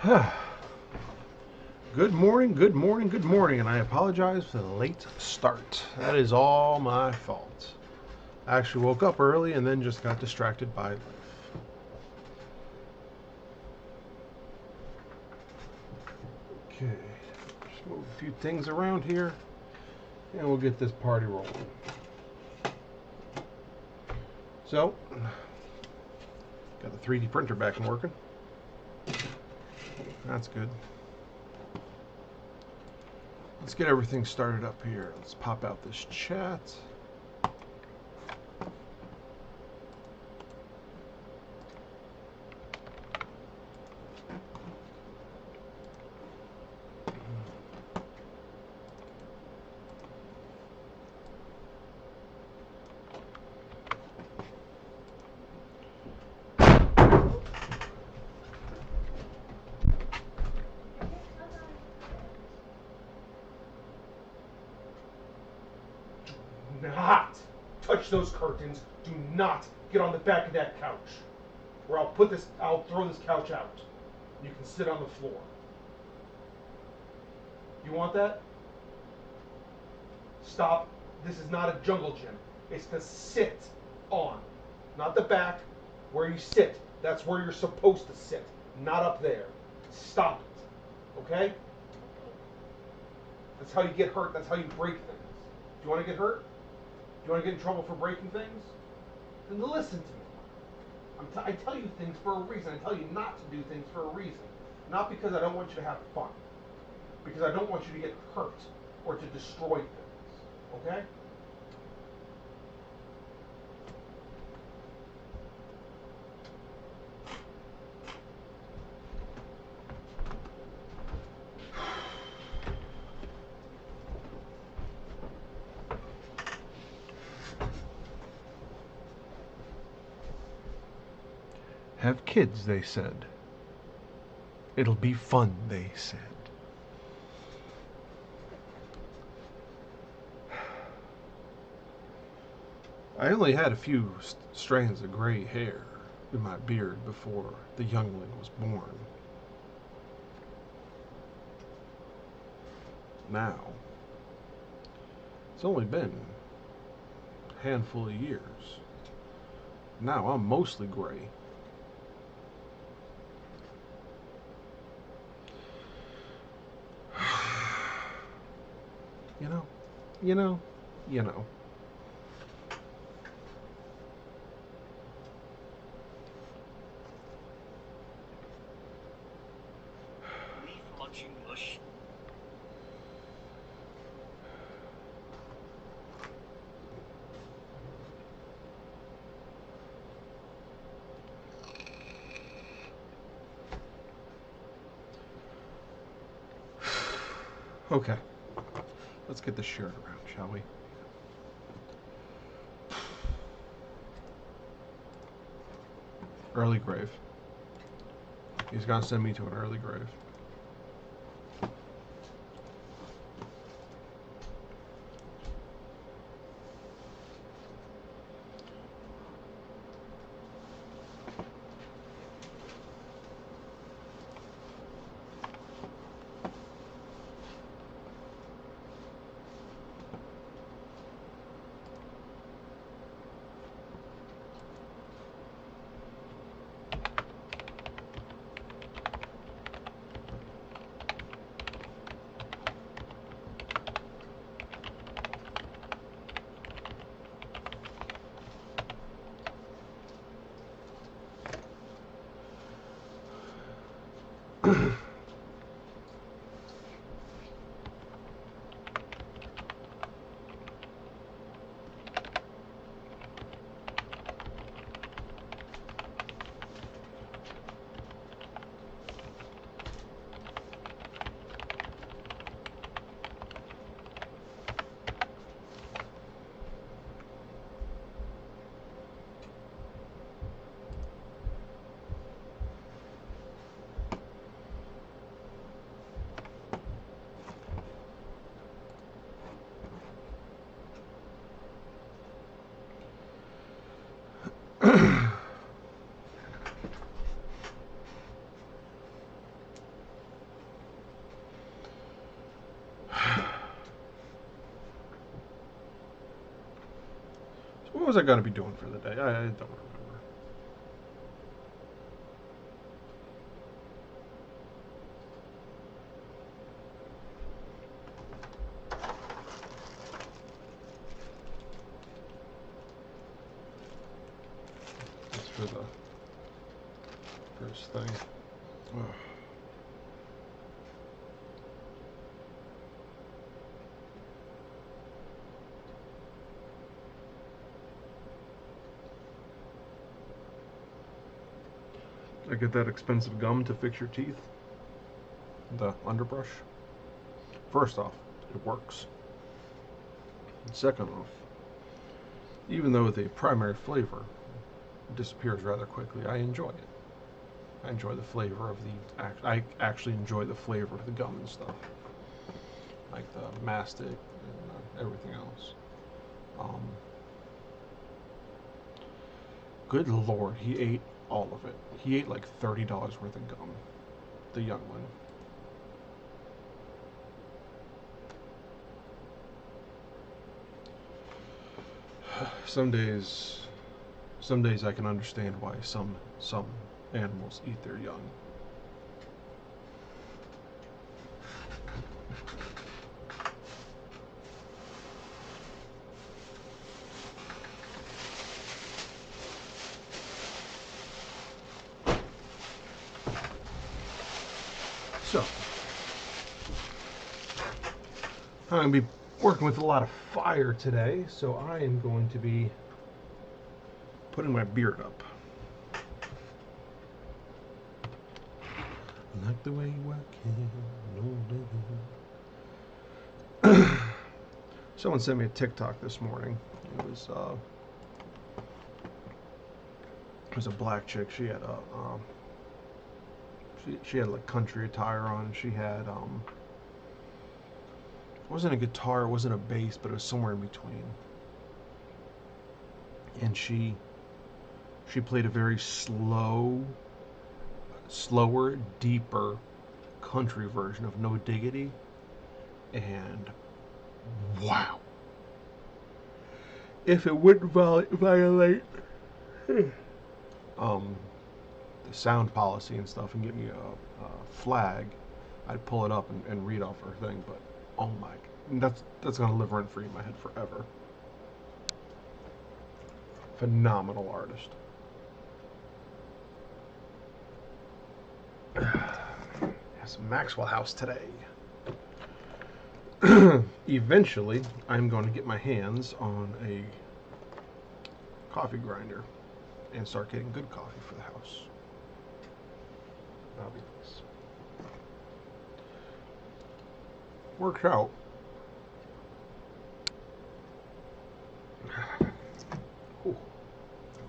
Good morning, good morning, good morning, and I apologize for the late start. That is all my fault. I actually woke up early and then just got distracted by life. Okay, just move a few things around here, and we'll get this party rolling. So, got the 3D printer back and working. That's good. Let's get everything started up here. Let's pop out this chat. Not touch those curtains. Do not get on the back of that couch, or I'll throw this couch out. You can sit on the floor. You want that? Stop. This is not a jungle gym. It's to sit on, not the back, where you sit. That's where you're supposed to sit, not up there. Stop it. Okay? That's how you get hurt. That's how you break things. Do you want to get hurt? Do you want to get in trouble for breaking things? Then listen to me. I tell you things for a reason. I tell you not to do things for a reason. Not because I don't want you to have fun. Because I don't want you to get hurt or to destroy things. Okay? Have kids, they said. It'll be fun, they said. I only had a few strands of gray hair in my beard before the youngling was born. Now, it's only been a handful of years. Now I'm mostly gray. You know. Leaf munching mush. Okay. Let's get this shirt around, shall we? Early grave. He's gonna send me to an early grave. was I going to be doing for the day? I don't remember. That's for the first thing. Ugh. I get that expensive gum to fix your teeth. The underbrush. First off, it works. And second off, even though the primary flavor disappears rather quickly, I enjoy it. I enjoy the flavor of the. I actually enjoy the flavor of the gum and stuff, like the mastic and everything else. Good Lord, he ate all of it. He ate like $30 worth of gum, the young one. Some days I can understand why some animals eat their young. So, I'm going to be working with a lot of fire today, so I am going to be putting my beard up. Like the way you work it, someone sent me a TikTok this morning. It was a black chick. She had a she had like country attire on. She had it wasn't a guitar, it wasn't a bass, but it was somewhere in between. And she played a very slower, deeper country version of No Diggity, and wow. If it wouldn't violate the sound policy and stuff and get me a flag, I'd pull it up and read off her thing. But oh my, that's gonna live rent free in my head forever. Phenomenal artist. Yes, Maxwell House today. Eventually, I'm going to get my hands on a coffee grinder and start getting good coffee for the house. That'll be nice. Worked out. Ooh,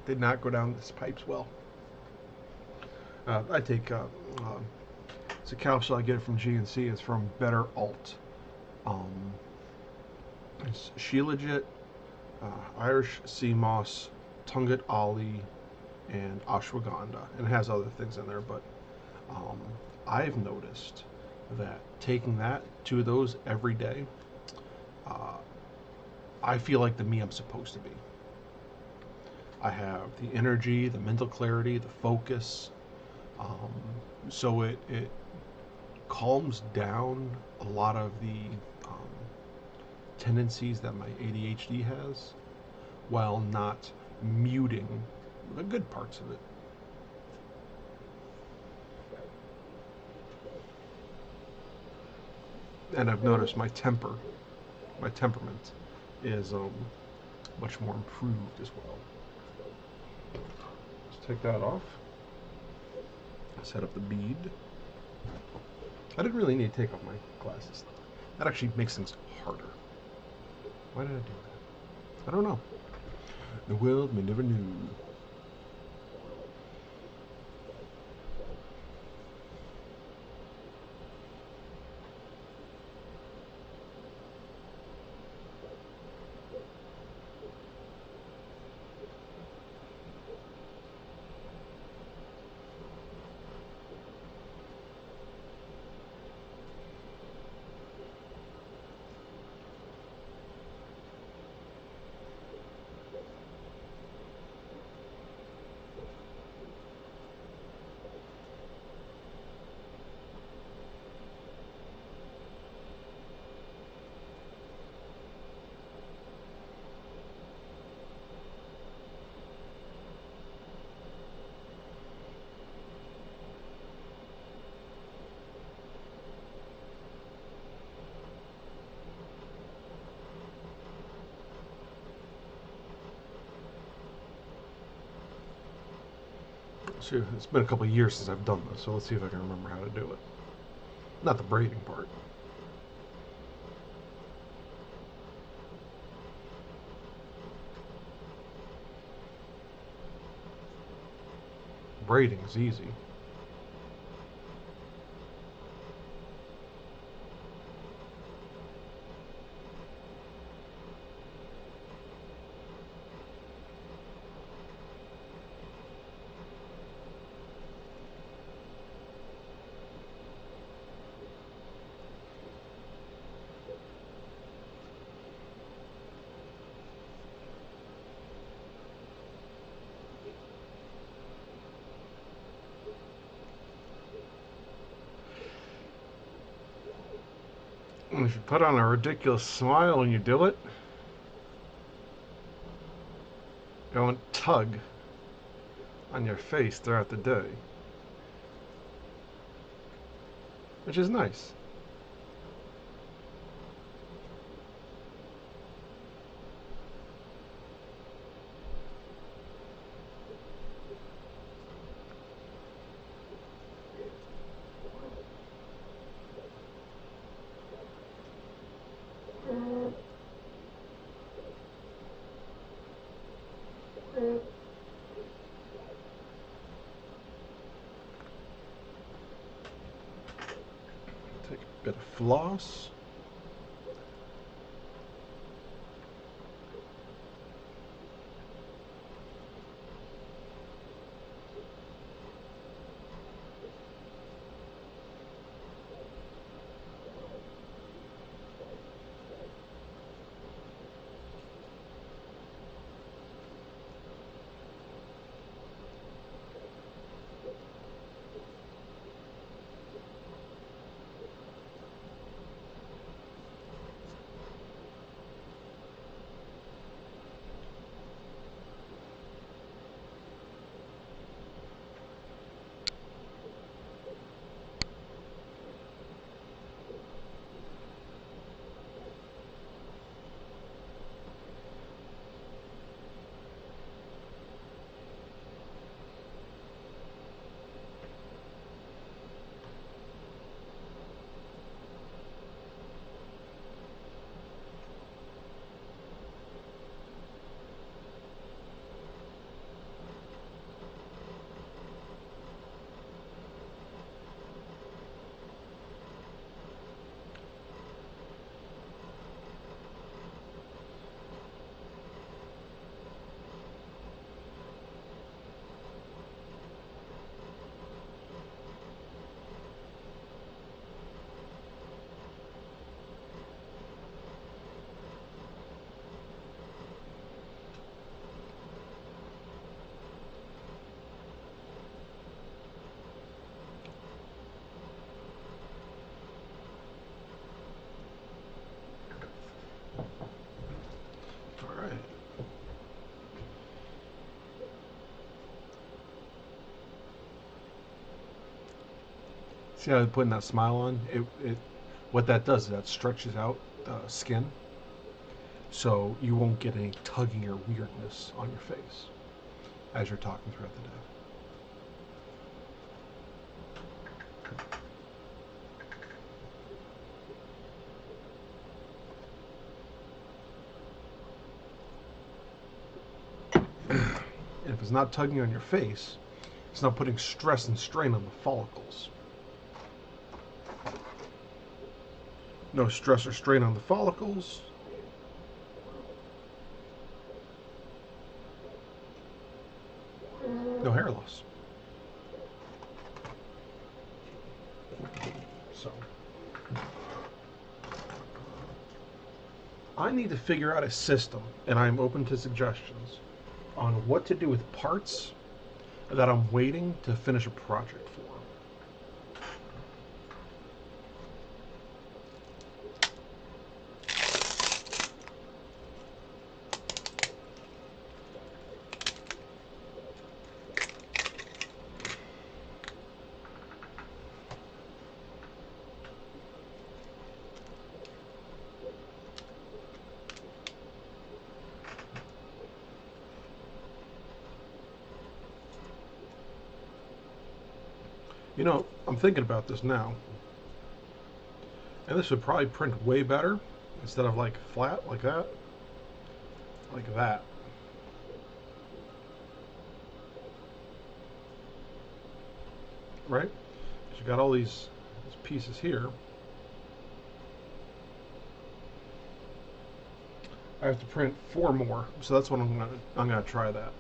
did not go down this pipes well. I take it's a capsule. I get it from GNC. It's from Better Alt. It's Shilajit, Irish sea moss, Tungat Ali, and ashwagandha, and it has other things in there. But I've noticed that taking two of those every day, I feel like the me I'm supposed to be. I have the energy, the mental clarity, the focus. So it calms down a lot of the tendencies that my ADHD has, while not muting the good parts of it. And I've noticed my temperament is much more improved as well. Let's take that off. Set up the bead. I didn't really need to take off my glasses. That actually makes things harder. Why did I do that? I don't know. The world may never knew. See, it's been a couple of years since I've done this, so let's see if I can remember how to do it. Not the braiding part. Braiding is easy. If you put on a ridiculous smile when you do it, it won't tug on your face throughout the day, which is nice. Take a bit of floss. See how I'm putting that smile on? What that does is that stretches out the skin, so you won't get any tugging or weirdness on your face as you're talking throughout the day. And if it's not tugging on your face, it's not putting stress and strain on the follicles. No stress or strain on the follicles. No hair loss. So, I need to figure out a system, and I'm open to suggestions, on what to do with parts that I'm waiting to finish a project for. You know, I'm thinking about this now, and this would probably print way better instead of like flat like that. Like that. Right? So you got all these pieces here. I have to print 4 more, so that's what I'm gonna try that.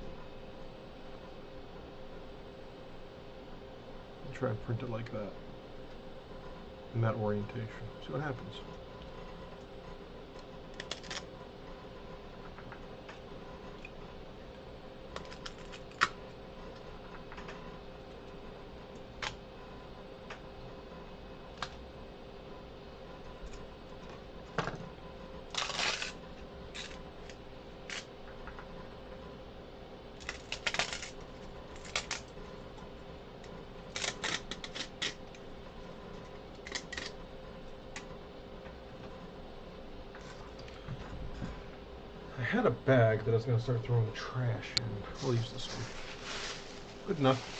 Try and print it like that, in that orientation. See what happens. I had a bag that I was going to start throwing the trash in. We'll use this one. Good enough.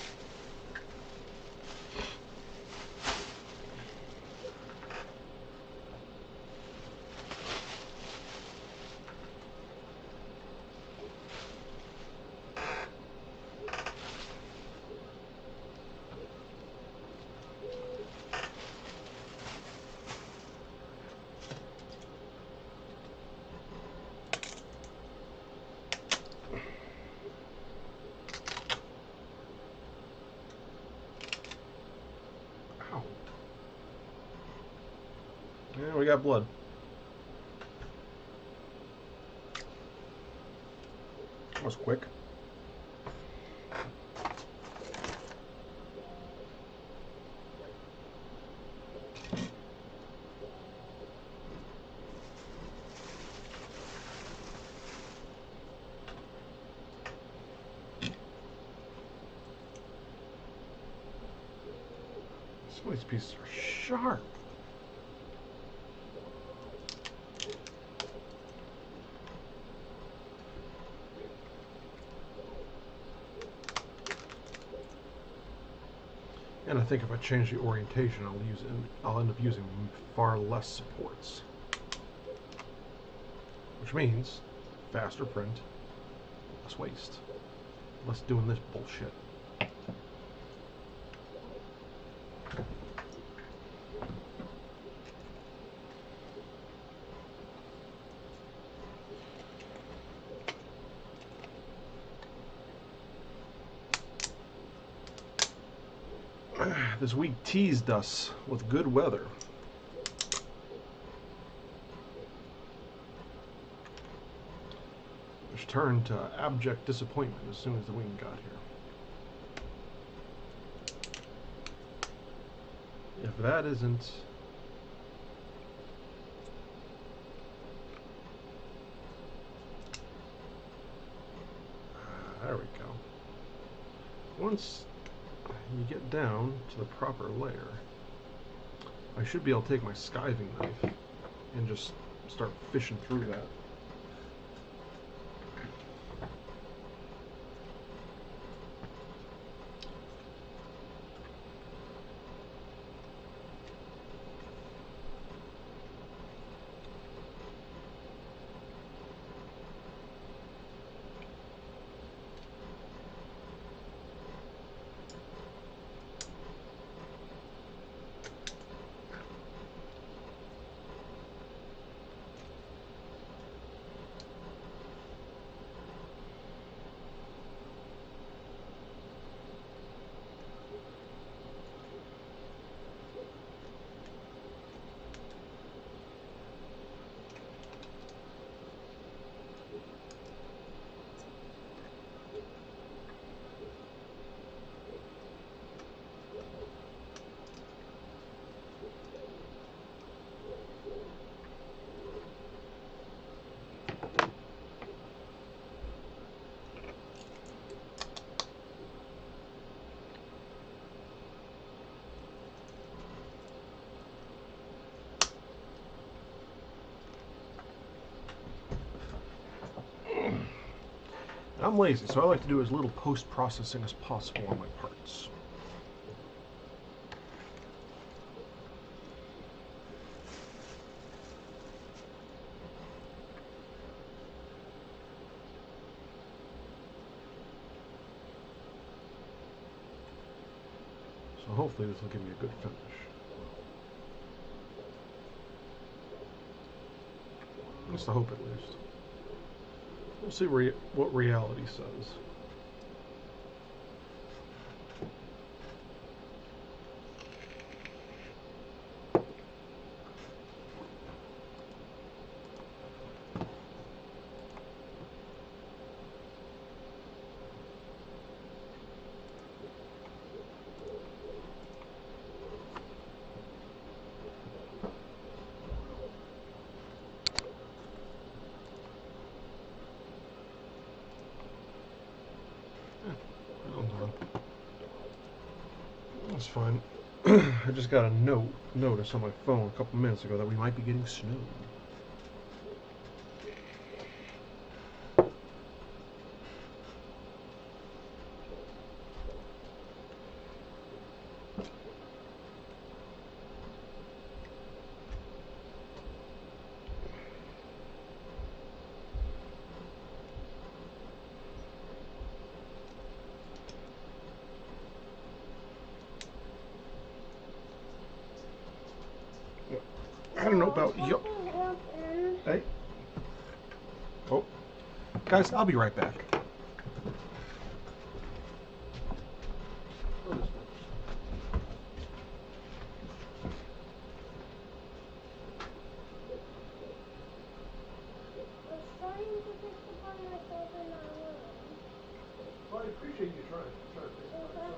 Yeah, we got blood. That was quick. Some of these pieces are sharp. And I think if I change the orientation, I'll end up using far less supports. Which means faster print, less waste, less doing this bullshit. This week teased us with good weather. Which turned to abject disappointment as soon as the wind got here. If that isn't... there we go. Once you get down to the proper layer, I should be able to take my skiving knife and just start fishing through that. I'm lazy, so I like to do as little post-processing as possible on my parts. So hopefully this will give me a good finish. That's the hope, at least. We'll see what reality says. That's fine. I just got a notice on my phone a couple minutes ago that we might be getting snow. I don't know about you. Hey. Oh. Guys, I'll be right back. Well, I appreciate you trying to fix it myself.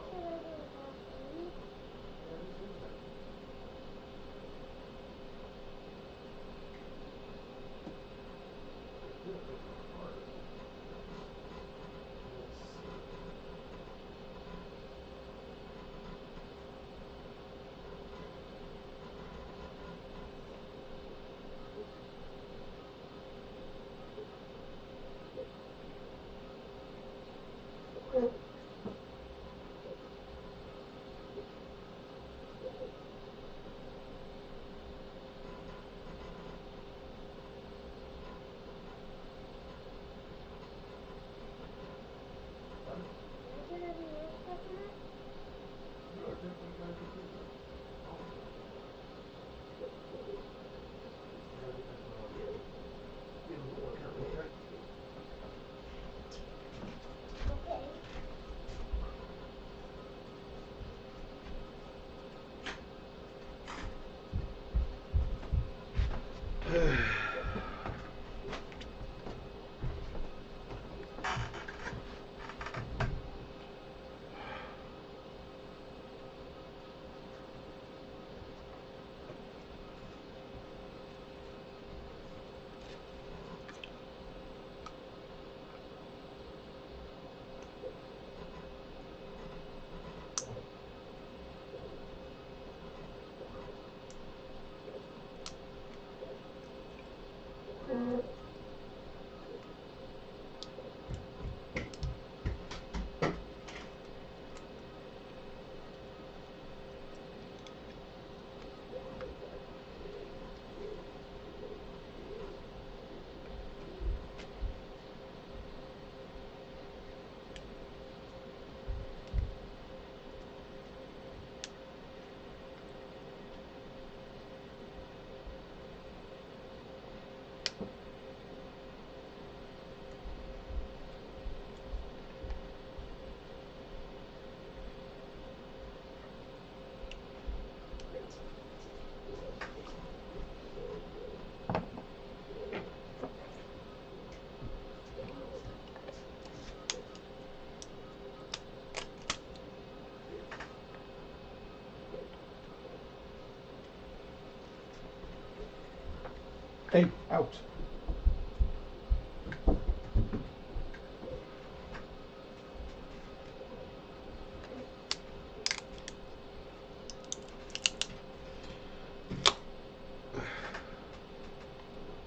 Hey, out.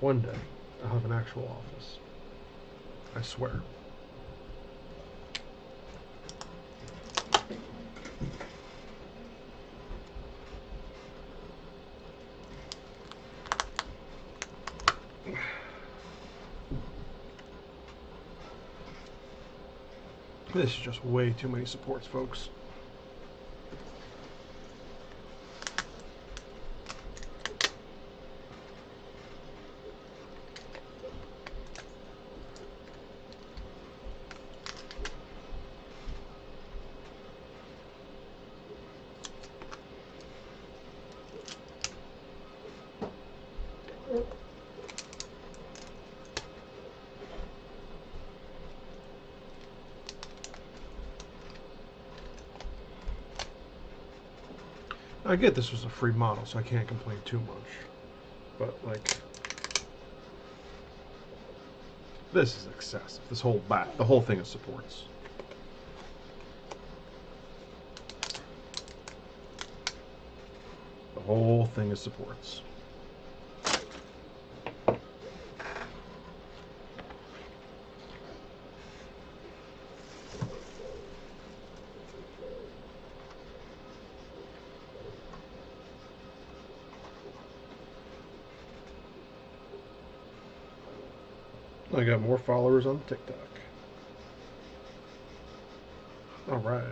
One day, I'll have an actual office. I swear. This is just way too many supports, folks. I get this was a free model, so I can't complain too much. But, like, this is excessive. This whole back, the whole thing is supports. The whole thing is supports. I got more followers on TikTok. All right.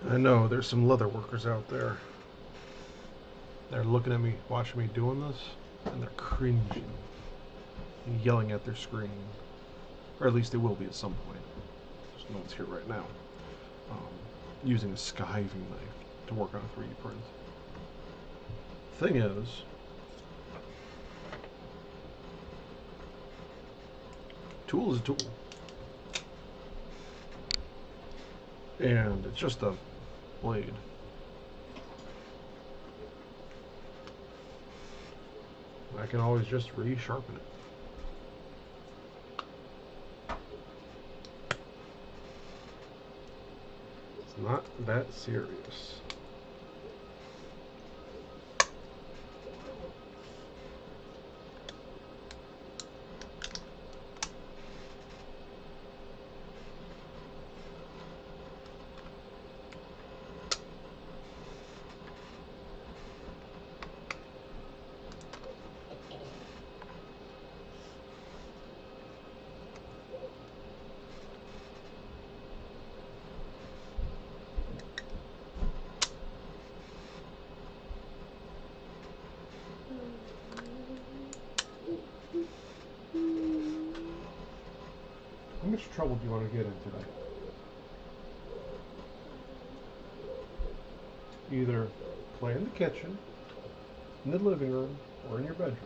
I know there's some leather workers out there. They're looking at me, watching me doing this, and they're cringing, yelling at their screen. Or at least they will be at some point. Just no one's here right now. Using a skiving knife to work on a 3D print. Thing is, tool is a tool. And it's just a blade. I can always just resharpen it. It's not that serious. How much trouble do you want to get in today? Either play in the kitchen, in the living room, or in your bedroom.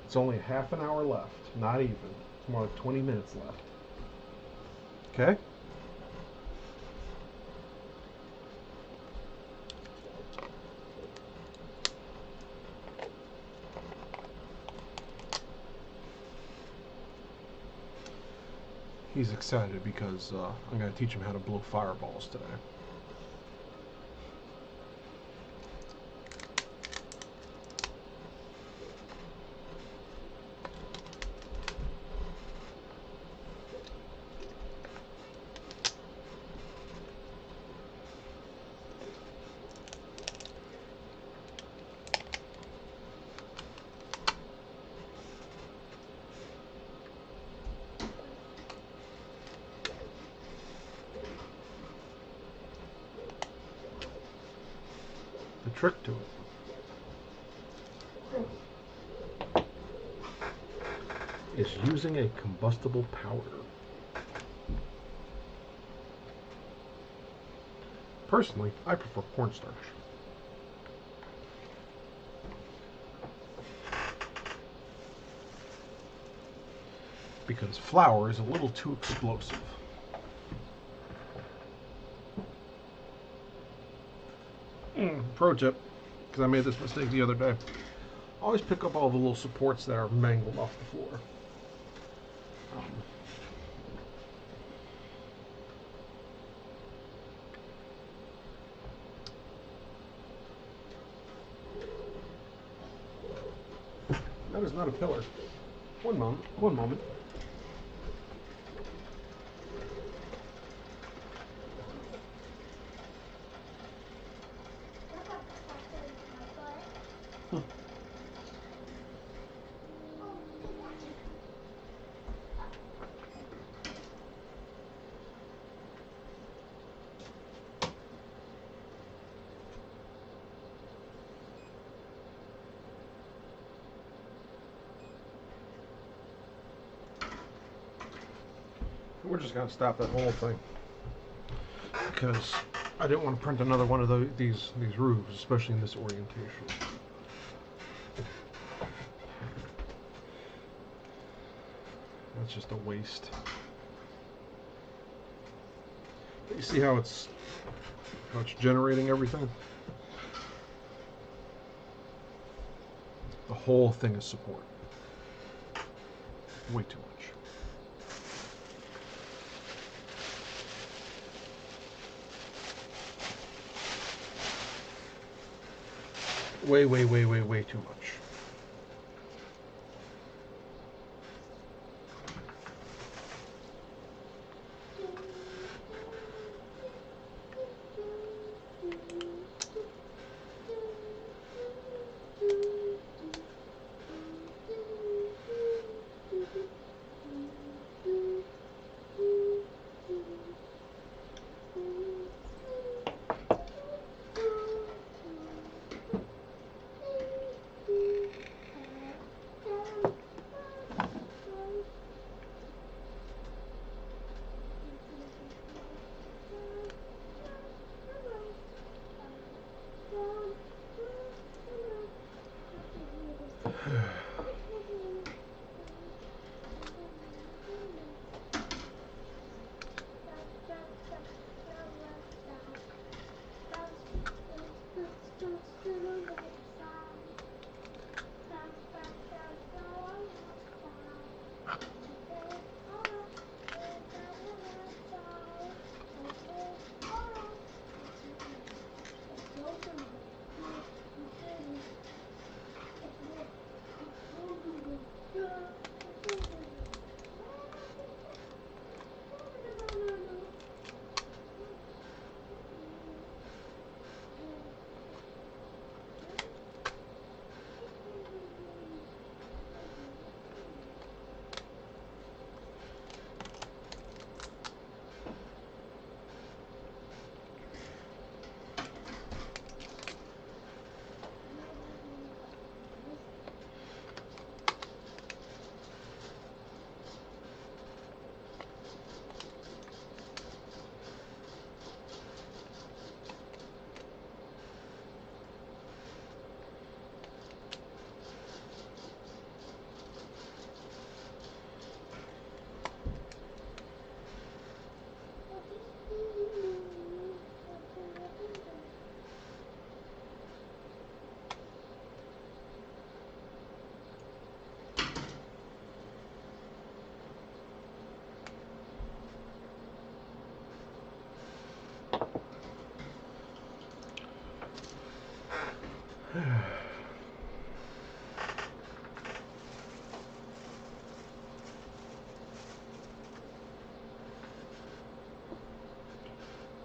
It's only half an hour left, not even. It's more like 20 minutes left. Okay? He's excited because I'm going to teach him how to blow fireballs today. trick to it is using a combustible powder. Personally, I prefer cornstarch. Because flour is a little too explosive. Pro tip, because I made this mistake the other day. Always pick up all the little supports that are mangled off the floor. That is not a pillar. One moment. We're just gonna stop that whole thing because I didn't want to print another one of these roofs, especially in this orientation. That's just a waste. You see how it's generating everything? The whole thing is support. Way too much. Way too much.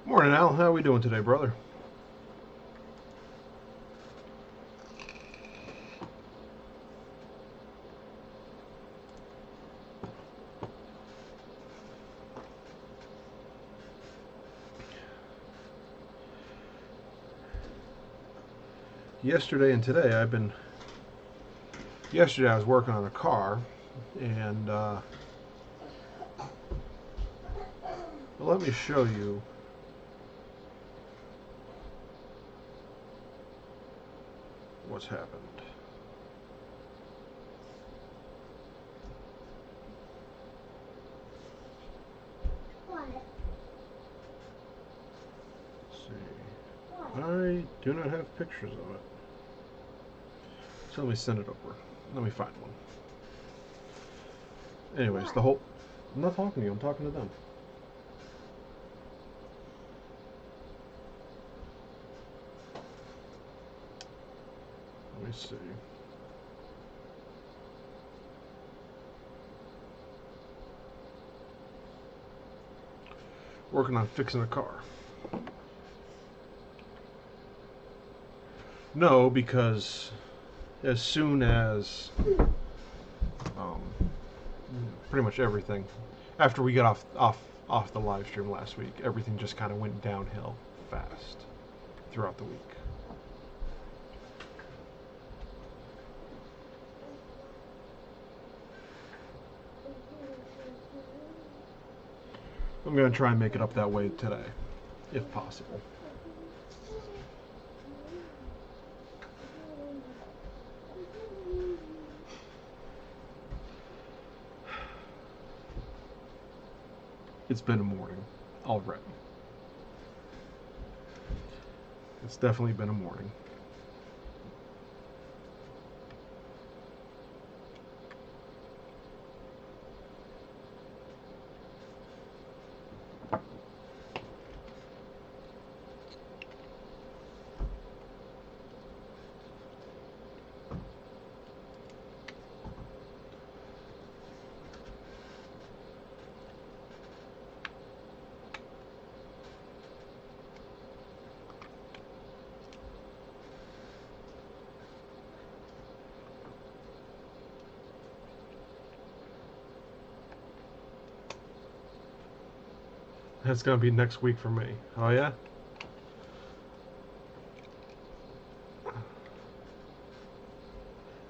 Morning, Al. How are we doing today, brother? yesterday and today yesterday I was working on a car, and well, let me show you what's happened. Let's see. I do not have pictures of it. So let me send it over. Let me find one. Anyways, the whole... I'm not talking to you, I'm talking to them. Let me see. Working on fixing a car. No, because as soon as pretty much everything, after we got off the live stream last week, everything just kind of went downhill fast throughout the week. I'm going to try and make it up that way today, if possible. It's been a morning already. It's definitely been a morning. That's going to be next week for me. Oh, yeah?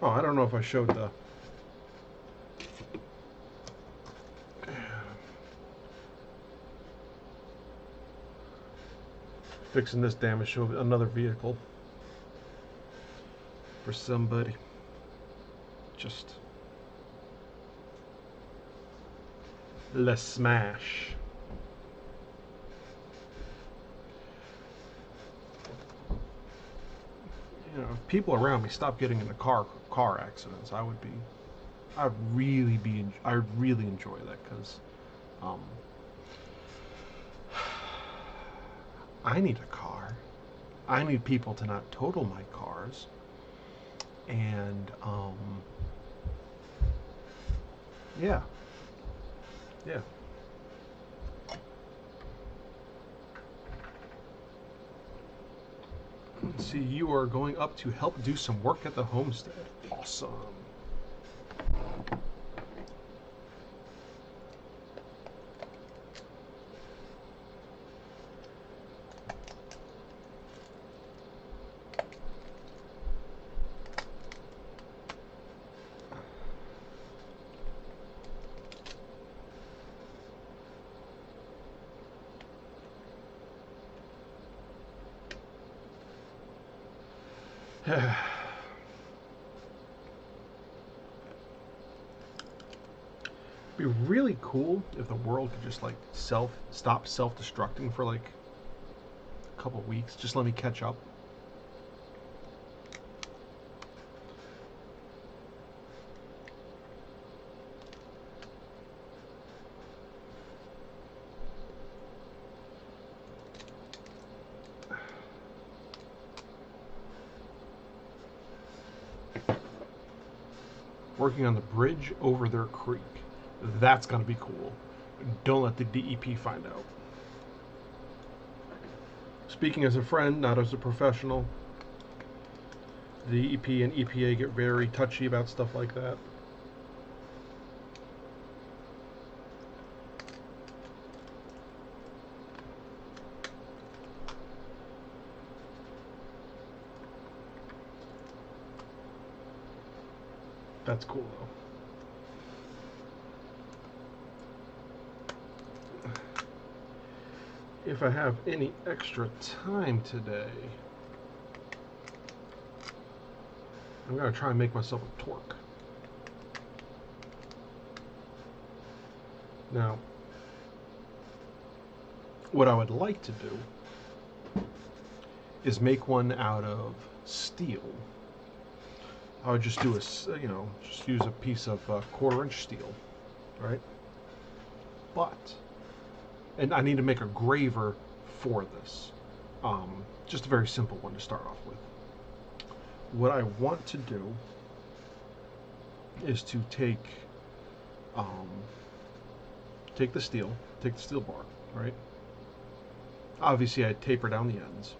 Oh, I don't know if I showed the... Fixing this damage, show another vehicle for somebody. Just... let's smash. You know, if people around me stop getting into car accidents, I'd really enjoy that, because I need a car. I need people to not total my cars, and yeah. See, you are going up to help do some work at the homestead. Awesome. Be really cool if the world could just like stop self-destructing for like a couple weeks. Just let me catch up. Working on the bridge over their creek. That's gonna be cool. Don't let the DEP find out. Speaking as a friend, not as a professional, the DEP and EPA get very touchy about stuff like that. That's cool though. If I have any extra time today, I'm going to try and make myself a torque. Now, what I would like to do is make one out of steel. I would just do just use a piece of 1/4-inch steel, right? But, and I need to make a graver for this. Just a very simple one to start off with. What I want to do is to take the steel bar, right? Obviously, I taper down the ends.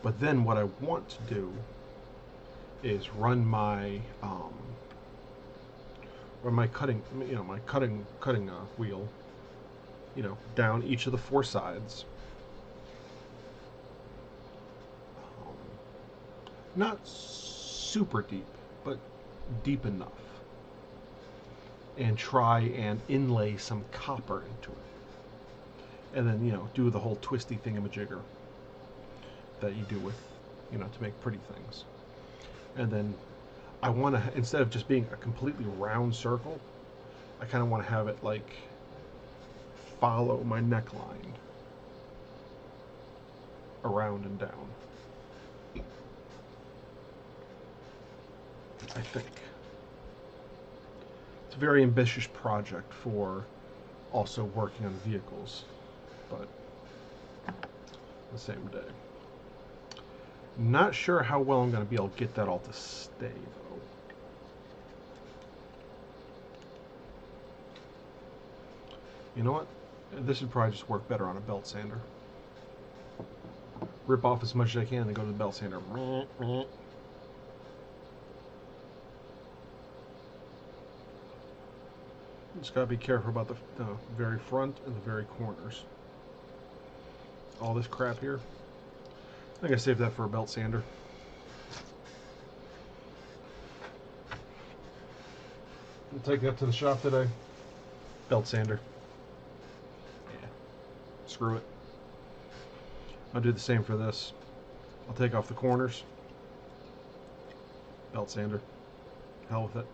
But then what I want to do is run my cutting wheel, down each of the 4 sides. Not super deep, but deep enough. And try and inlay some copper into it. And then, do the whole twisty thingamajigger that you do with, to make pretty things. And then I want to, instead of just being a completely round circle, I kind of want to have it like follow my neckline around and down. I think. It's a very ambitious project for also working on vehicles, but the same day. Not sure how well I'm going to be able to get that all to stay, though. You know what? This would probably just work better on a belt sander. Rip off as much as I can and then go to the belt sander. Just gotta be careful about the very front and the very corners. All this crap here, I think I saved that for a belt sander. I'll take that to the shop today. Belt sander. Yeah. Screw it. I'll do the same for this. I'll take off the corners. Belt sander. Hell with it.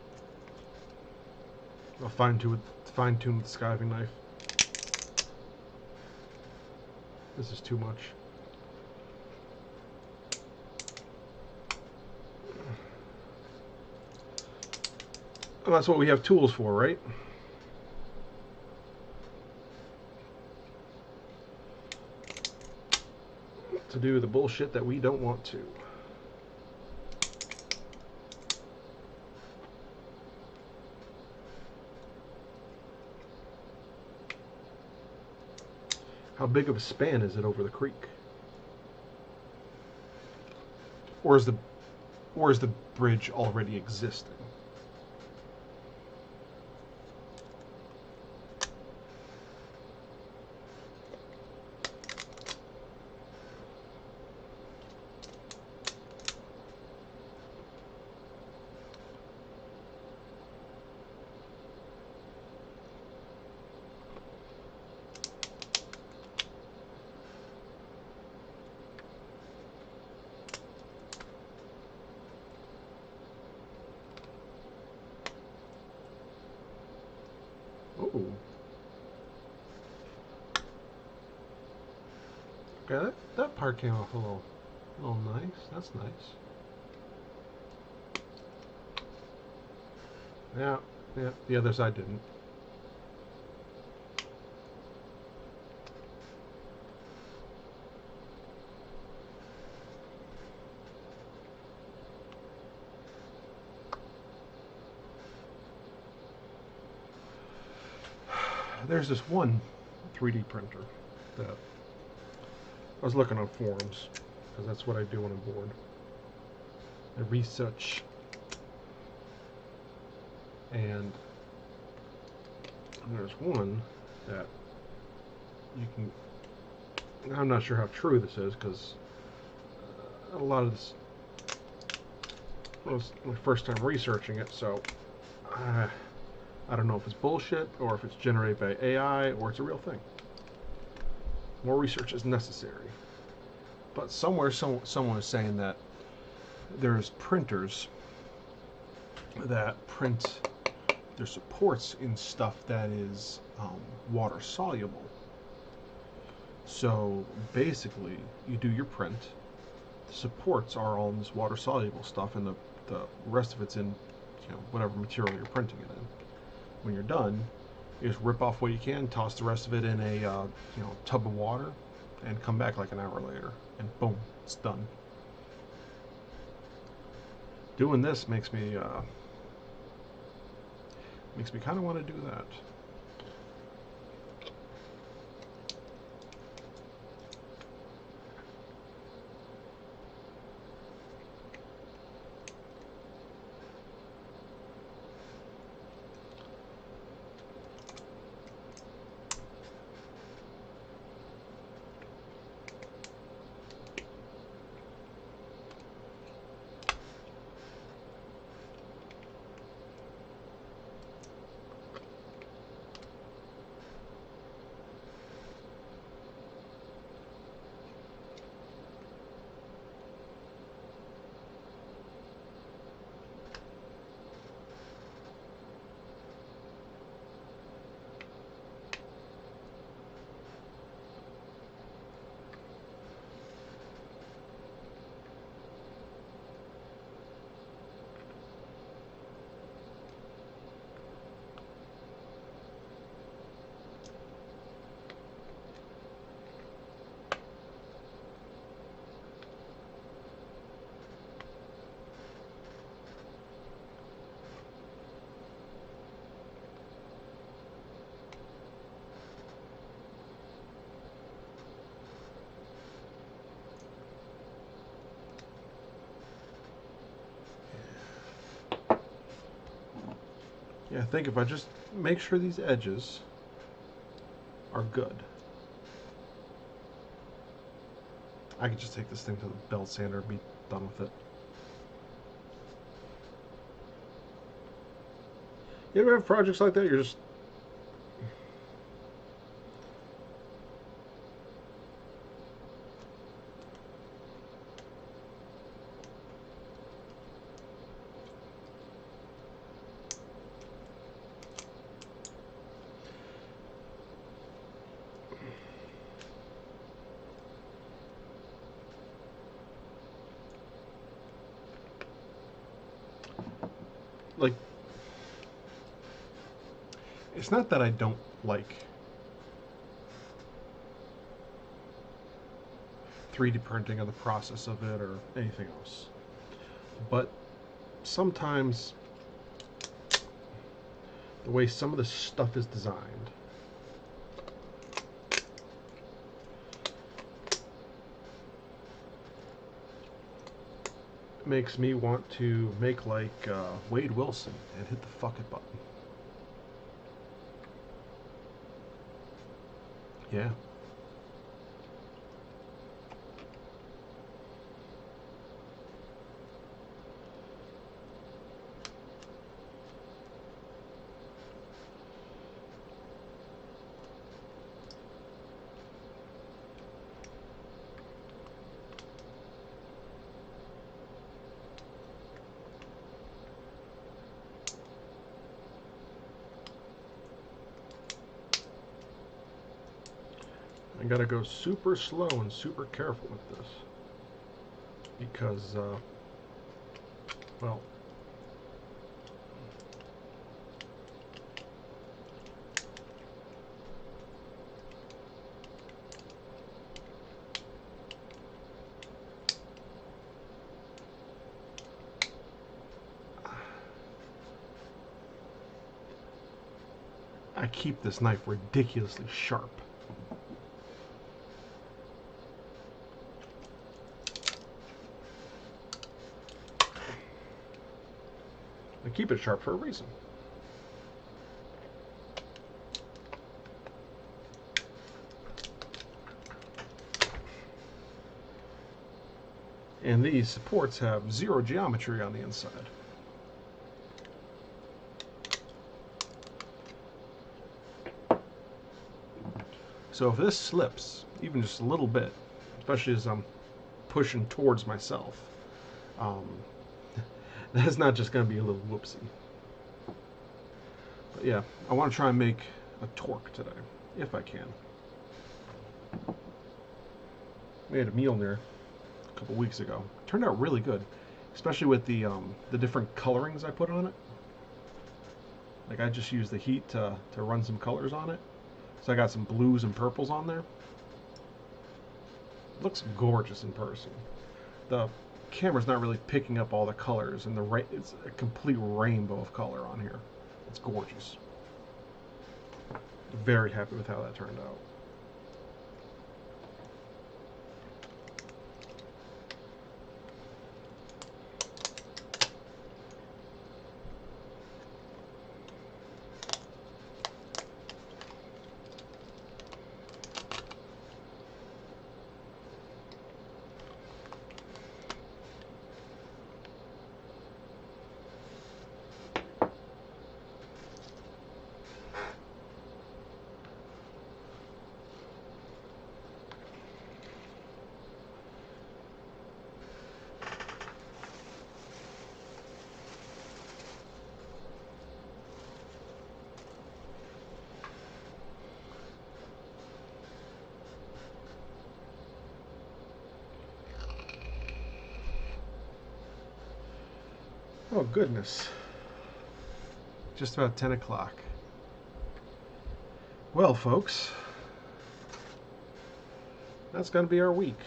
I'll fine-tune with the skiving knife. This is too much. Well, that's what we have tools for, right? To do the bullshit that we don't want to. How big of a span is it over the creek? Or is the bridge already existing? Okay, that part came off a little nice. That's nice. Yeah, the other side didn't. There's this one 3D printer that I was looking on forums, because that's what I do when I'm bored. I research, and there's one that you can, I'm not sure how true this is, because a lot of this was my first time researching it, so I don't know if it's bullshit or if it's generated by AI or it's a real thing. More research is necessary. But somewhere someone is saying that there's printers that print their supports in stuff that is water soluble. So basically, you do your print. Supports are all in this water soluble stuff, and the rest of it's in, you know, whatever material you're printing it in. When you're done, you just rip off what you can, toss the rest of it in a tub of water, and come back like an hour later, and boom, it's done. Doing this makes me kind of want to do that. Yeah, I think if I just make sure these edges are good, I could just take this thing to the belt sander and be done with it. You ever have projects like that? You're just like, it's not that I don't like 3D printing or the process of it or anything else, but sometimes the way some of the stuff is designed makes me want to make like Wade Wilson and hit the fuck it button. Yeah. I gotta go super slow and super careful with this because, well, I keep this knife ridiculously sharp. I keep it sharp for a reason. And these supports have 0 geometry on the inside. So if this slips, even just a little bit, especially as I'm pushing towards myself, that's not just going to be a little whoopsie. But yeah, I want to try and make a torque today, if I can. We had a Mjolnir a couple weeks ago. Turned out really good, especially with the different colorings I put on it. Like I just used the heat to run some colors on it. So I got some blues and purples on there. It looks gorgeous in person. The camera's not really picking up all the colors, and it's a complete rainbow of color on here. It's gorgeous. Very happy with how that turned out. Oh goodness. Just about 10 o'clock. Well, folks, that's going to be our week.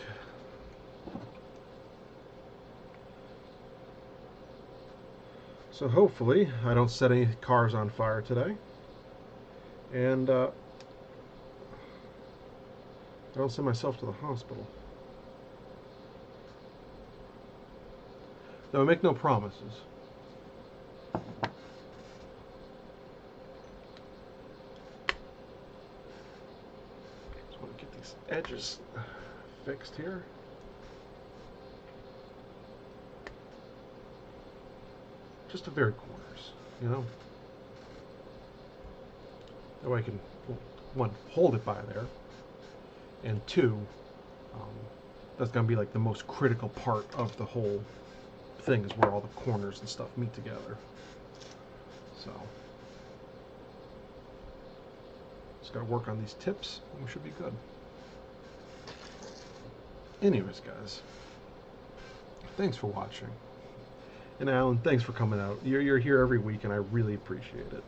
So hopefully I don't set any cars on fire today. And I don't send myself to the hospital. Though I make no promises. Just want to get these edges fixed here. Just the very corners, you know. That way I can, one, hold it by there, and two, that's going to be like the most critical part of the whole thing, is where all the corners and stuff meet together. So just got to work on these tips and we should be good. Anyways, guys, thanks for watching. And Alan, thanks for coming out. You're here every week and I really appreciate it.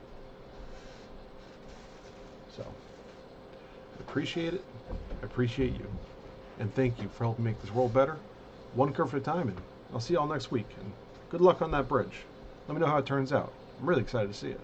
So I appreciate it. I appreciate you. And thank you for helping make this world better, one kerf at a time. And I'll see y'all next week. And good luck on that bridge. Let me know how it turns out. I'm really excited to see it.